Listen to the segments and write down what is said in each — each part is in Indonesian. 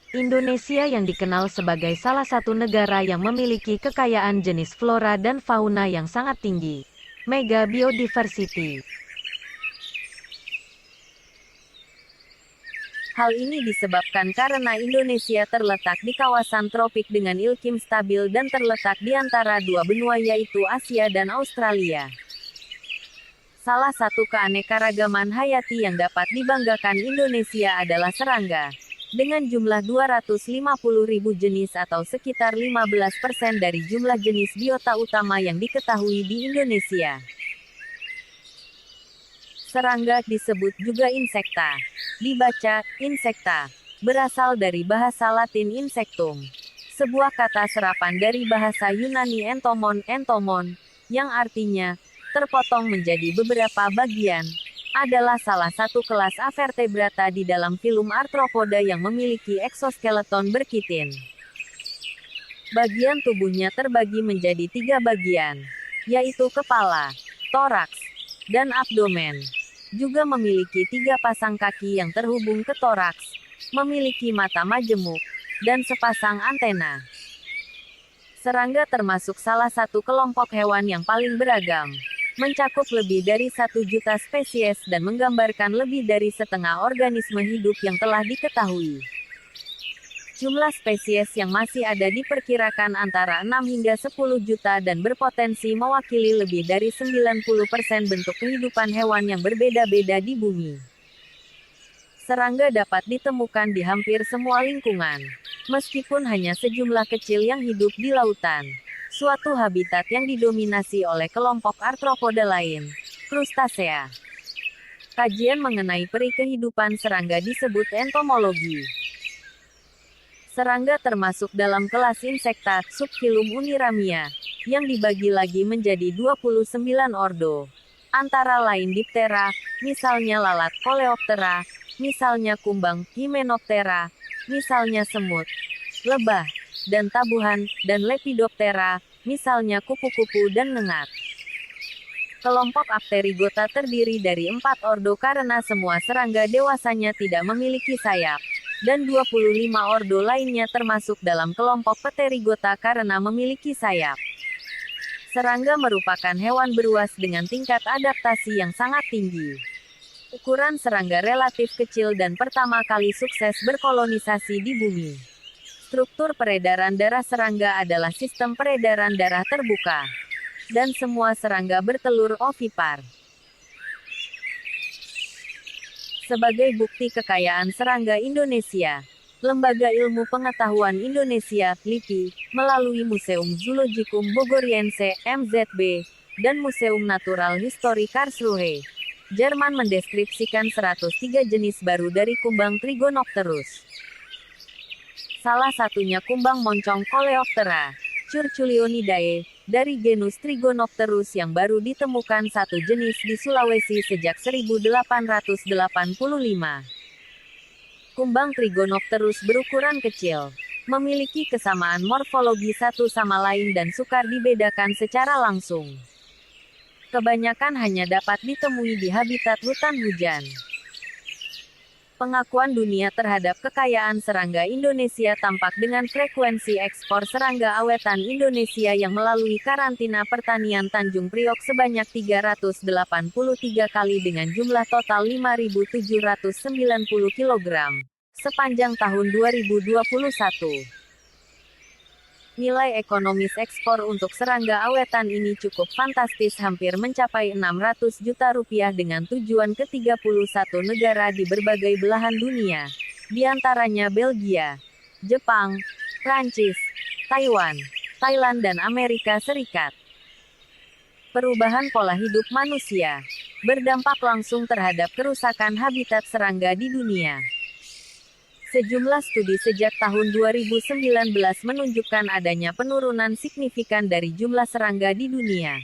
Indonesia yang dikenal sebagai salah satu negara yang memiliki kekayaan jenis flora dan fauna yang sangat tinggi. Mega biodiversity. Hal ini disebabkan karena Indonesia terletak di kawasan tropik dengan iklim stabil dan terletak di antara dua benua yaitu Asia dan Australia. Salah satu keanekaragaman hayati yang dapat dibanggakan Indonesia adalah serangga. Dengan jumlah 250.000 jenis atau sekitar 15% dari jumlah jenis biota utama yang diketahui di Indonesia. Serangga disebut juga insekta. Dibaca, insekta. Berasal dari bahasa Latin insectum. Sebuah kata serapan dari bahasa Yunani entomon, yang artinya, terpotong menjadi beberapa bagian, adalah salah satu kelas Avertebrata di dalam filum Arthropoda yang memiliki eksoskeleton berkitin. Bagian tubuhnya terbagi menjadi 3 bagian, yaitu kepala, toraks, dan abdomen. Juga memiliki 3 pasang kaki yang terhubung ke toraks, memiliki mata majemuk, dan sepasang antena. Serangga termasuk salah satu kelompok hewan yang paling beragam, mencakup lebih dari 1 juta spesies dan menggambarkan lebih dari setengah organisme hidup yang telah diketahui. Jumlah spesies yang masih ada diperkirakan antara 6 hingga 10 juta dan berpotensi mewakili lebih dari 90% bentuk kehidupan hewan yang berbeda-beda di bumi. Serangga dapat ditemukan di hampir semua lingkungan, meskipun hanya sejumlah kecil yang hidup di lautan. Suatu habitat yang didominasi oleh kelompok arthropoda lain, krustasea. Kajian mengenai peri kehidupan serangga disebut entomologi. Serangga termasuk dalam kelas insekta, subfilum Uniramia, yang dibagi lagi menjadi 29 ordo. Antara lain Diptera, misalnya lalat Coleoptera, misalnya kumbang Hymenoptera, misalnya semut, lebah, dan tabuhan, dan Lepidoptera, misalnya kupu-kupu dan ngengat. Kelompok Apterygota terdiri dari 4 ordo karena semua serangga dewasanya tidak memiliki sayap, dan 25 ordo lainnya termasuk dalam kelompok Pterygota karena memiliki sayap. Serangga merupakan hewan beruas dengan tingkat adaptasi yang sangat tinggi. Ukuran serangga relatif kecil dan pertama kali sukses berkolonisasi di bumi. Struktur peredaran darah serangga adalah sistem peredaran darah terbuka. Dan semua serangga bertelur ovipar. Sebagai bukti kekayaan serangga Indonesia, Lembaga Ilmu Pengetahuan Indonesia, LIPI, melalui Museum Zoologikum Bogoriense, MZB, dan Museum Natural History Karlsruhe, Jerman mendeskripsikan 103 jenis baru dari kumbang Trigonopterus. Salah satunya kumbang moncong Coleoptera, Curculionidae, dari genus Trigonopterus yang baru ditemukan satu jenis di Sulawesi sejak 1885. Kumbang Trigonopterus berukuran kecil, memiliki kesamaan morfologi satu sama lain dan sukar dibedakan secara langsung. Kebanyakan hanya dapat ditemui di habitat hutan hujan. Pengakuan dunia terhadap kekayaan serangga Indonesia tampak dengan frekuensi ekspor serangga awetan Indonesia yang melalui karantina pertanian Tanjung Priok sebanyak 383 kali dengan jumlah total 5.790 kg, sepanjang tahun 2021. Nilai ekonomis ekspor untuk serangga awetan ini cukup fantastis hampir mencapai 600 juta rupiah dengan tujuan ke 31 negara di berbagai belahan dunia, di antaranya Belgia, Jepang, Prancis, Taiwan, Thailand dan Amerika Serikat. Perubahan pola hidup manusia berdampak langsung terhadap kerusakan habitat serangga di dunia. Sejumlah studi sejak tahun 2019 menunjukkan adanya penurunan signifikan dari jumlah serangga di dunia.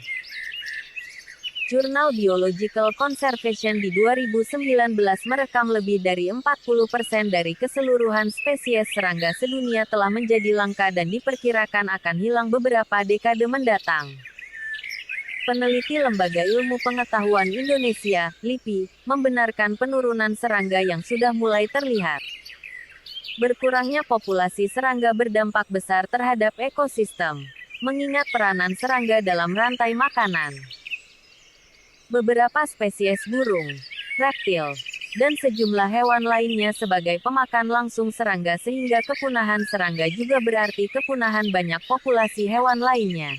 Jurnal Biological Conservation di 2019 merekam lebih dari 40% dari keseluruhan spesies serangga sedunia telah menjadi langka dan diperkirakan akan hilang beberapa dekade mendatang. Peneliti Lembaga Ilmu Pengetahuan Indonesia, LIPI, membenarkan penurunan serangga yang sudah mulai terlihat. Berkurangnya populasi serangga berdampak besar terhadap ekosistem, mengingat peranan serangga dalam rantai makanan. Beberapa spesies burung, reptil, dan sejumlah hewan lainnya sebagai pemakan langsung serangga, sehingga kepunahan serangga juga berarti kepunahan banyak populasi hewan lainnya.